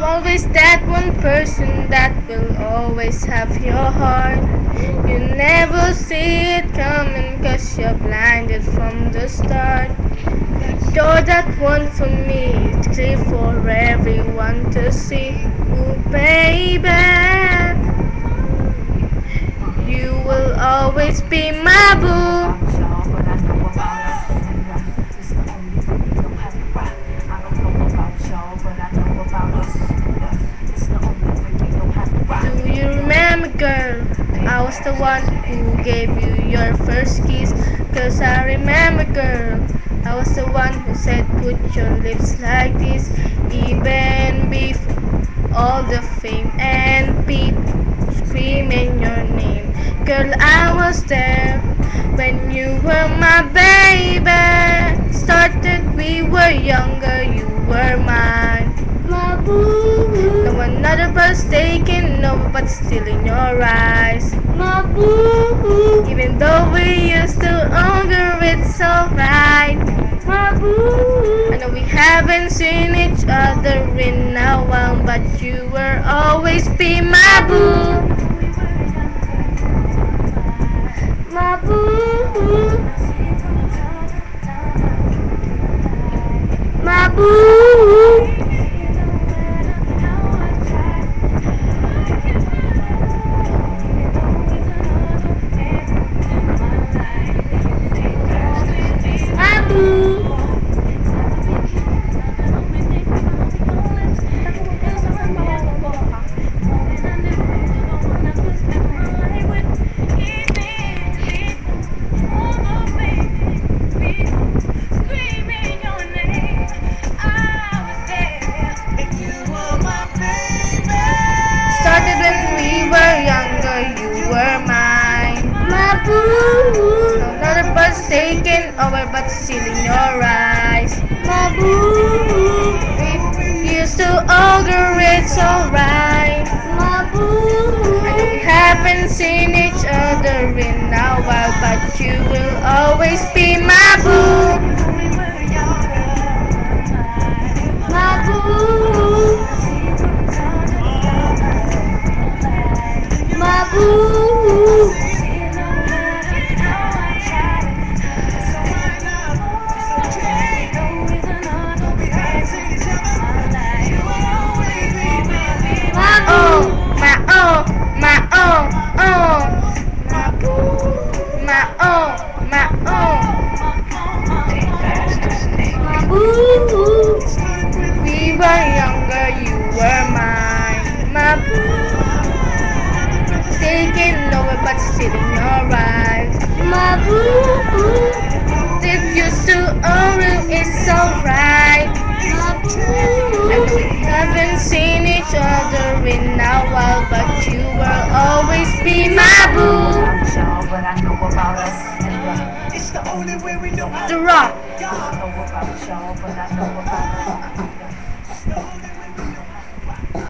Always that one person that will always have your heart. You never see it coming 'cause you're blinded from the start. You're that one for me, it's clear for everyone to see. Ooh, baby, you will always be my boo. Do you remember, girl? I was the one who gave you your first kiss. 'Cause I remember, girl, I was the one who said put your lips like this. Even before all the fame and people screaming your name. Girl, I was there when you were my baby. Started, we were younger, you were mine. My boo. No another bus taking over, but still in your eyes. My boo. Even though we used to argue, it's alright. My boo. I know we haven't seen each other in a while, but you will always be my boo. My boo. My boo. Started when we were younger, you were mine. My boo. Another bus taken over, but still in your eyes. My boo. We used to argue, it's alright. My boo. I know we haven't seen each other in a while, but you will always be my boo. My boo. My boo. My oh, my oh, my oh, oh. My boo. My oh, my oh. My boo. We were younger, you were mine. My boo. Taking over, but still in your eyes. My boo. It used to argue, it's alright. My boo. I know we haven't seen each other in a while, but you will always be my boo. But I know about us, and it's the only way we know how The Rock. I know about y'all, but I know about us.